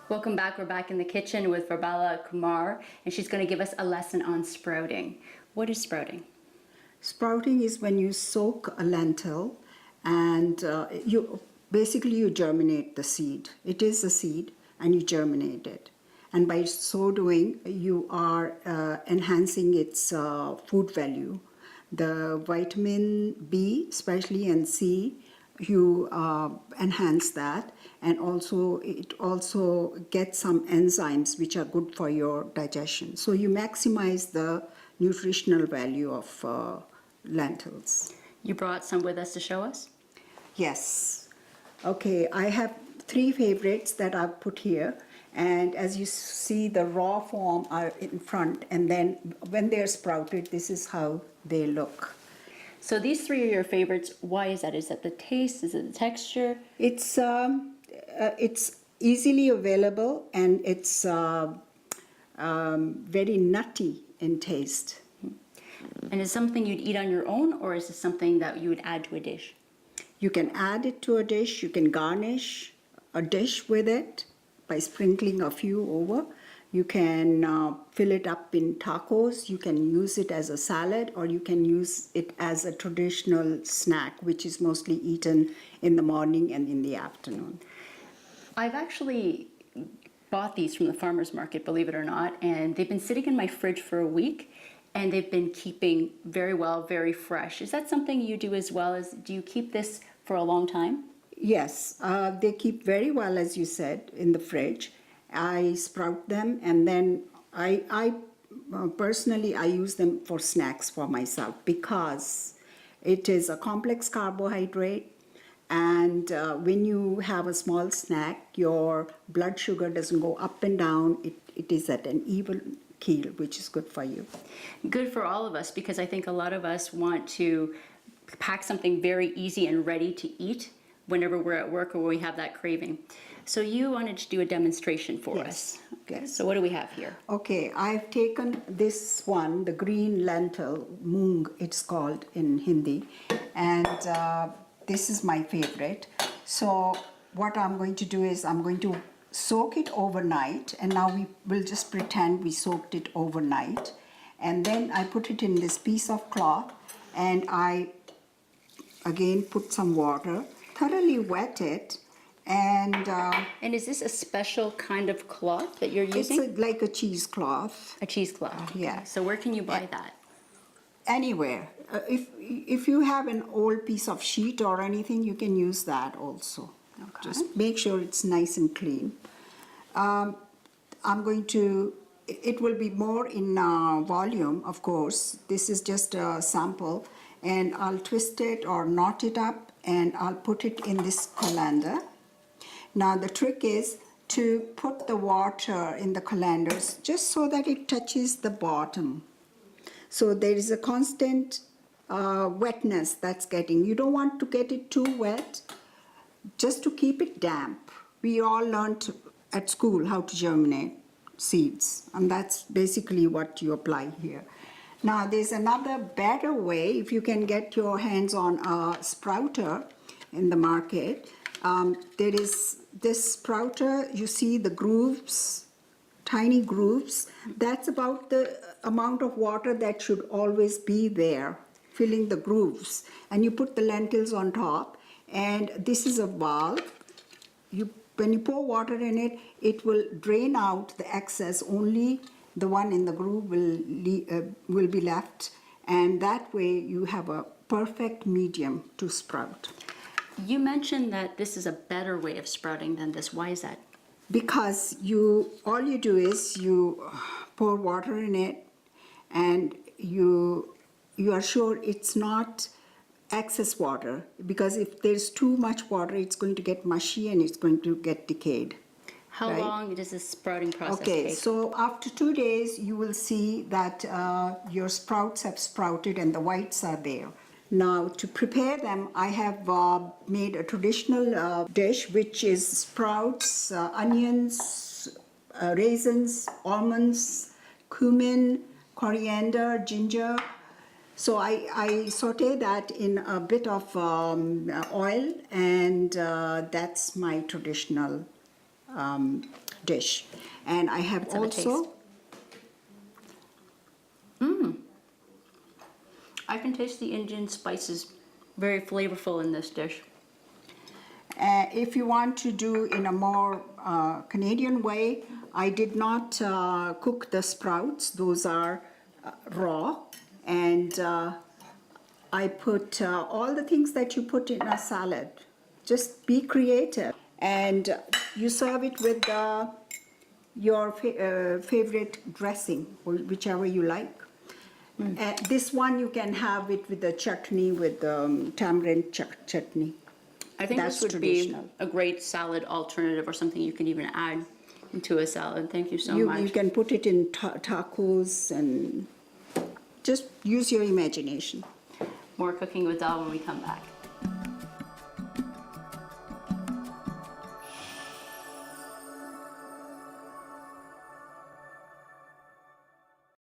Welcome back. We're back in the kitchen with Verbala Kumar, and she's going to give us a lesson on sprouting. What is sprouting? Sprouting is when you soak a lentil and you germinate the seed. It is a seed and you germinate it. And by so doing, you are enhancing its food value. The vitamin B, especially, and C, you enhance that, and also it also gets some enzymes which are good for your digestion. So you maximize the nutritional value of lentils. You brought some with us to show us? Yes. Okay, I have 3 favorites that I've put here, and as you see, the raw form are in front, and then when they're sprouted, this is how they look. So these 3 are your favorites. Why is that? Is that the taste? Is it the texture? It's easily available, and it's very nutty in taste. And is it something you'd eat on your own, or is it something that you would add to a dish? You can add it to a dish. You can garnish a dish with it by sprinkling a few over. You can fill it up in tacos. You can use it as a salad, or you can use it as a traditional snack, which is mostly eaten in the morning and in the afternoon. I've actually bought these from the farmer's market, believe it or not, and they've been sitting in my fridge for a week, and they've been keeping very well, very fresh. Is that something you do as well? Do you keep this for a long time? Yes, they keep very well, as you said, in the fridge. I sprout them, and then I personally I use them for snacks for myself, because it is a complex carbohydrate, and when you have a small snack, your blood sugar doesn't go up and down. It is at an even keel, which is good for you. Good for all of us, because I think a lot of us want to pack something very easy and ready to eat whenever we're at work or we have that craving. So you wanted to do a demonstration for us. Okay, yes. so what do we have here? Okay, I've taken this one, the green lentil, moong it's called in Hindi, and this is my favorite. So what I'm going to do is I'm going to soak it overnight, and now we will just pretend we soaked it overnight, and then I put it in this piece of cloth, and I again put some water, thoroughly wet it, and is this a special kind of cloth that you're using? it's like a cheesecloth. A cheesecloth. Yeah. So where can you buy that? Anywhere. If you have an old piece of sheet or anything, you can use that also. Okay. Just make sure it's nice and clean. I'm going to, it will be more in volume, of course. This is just a sample, and I'll twist it or knot it up, and I'll put it in this colander. Now the trick is to put the water in the colanders just so that it touches the bottom. So there is a constant wetness that's getting. You don't want to get it too wet, just to keep it damp. We all learned at school how to germinate seeds, and that's basically what you apply here. Now there's another better way. If you can get your hands on a sprouter in the market, there is this sprouter, you see the grooves, tiny grooves. That's about the amount of water that should always be there, filling the grooves. And you put the lentils on top, and this is a valve. When you pour water in it, it will drain out the excess. Only the one in the groove will be left, and that way you have a perfect medium to sprout. You mentioned that this is a better way of sprouting than this. Why is that? Because all you do is you pour water in it, and you are sure it's not excess water, because if there's too much water, it's going to get mushy and it's going to get decayed. How Right. long does this sprouting process Okay, take? so after 2 days, you will see that your sprouts have sprouted and the whites are there. Now, to prepare them, I have made a traditional dish, which is sprouts, onions, raisins, almonds, cumin, coriander, ginger. So I saute that in a bit of oil, and that's my traditional dish. And I have Let's have a also, taste. I can taste the Indian spices, very flavorful in this dish. if you want to do in a more Canadian way, I did not cook the sprouts. Those are raw. And I put all the things that you put in a salad. Just be creative. And you serve it with your favorite dressing, or whichever you like. This one you can have it with the chutney, with tamarind chutney. I think That's this would traditional. be a great salad alternative or something you can even add into a salad. Thank you so You much. can put it in tacos and just use your imagination. More cooking with Dal when we come back.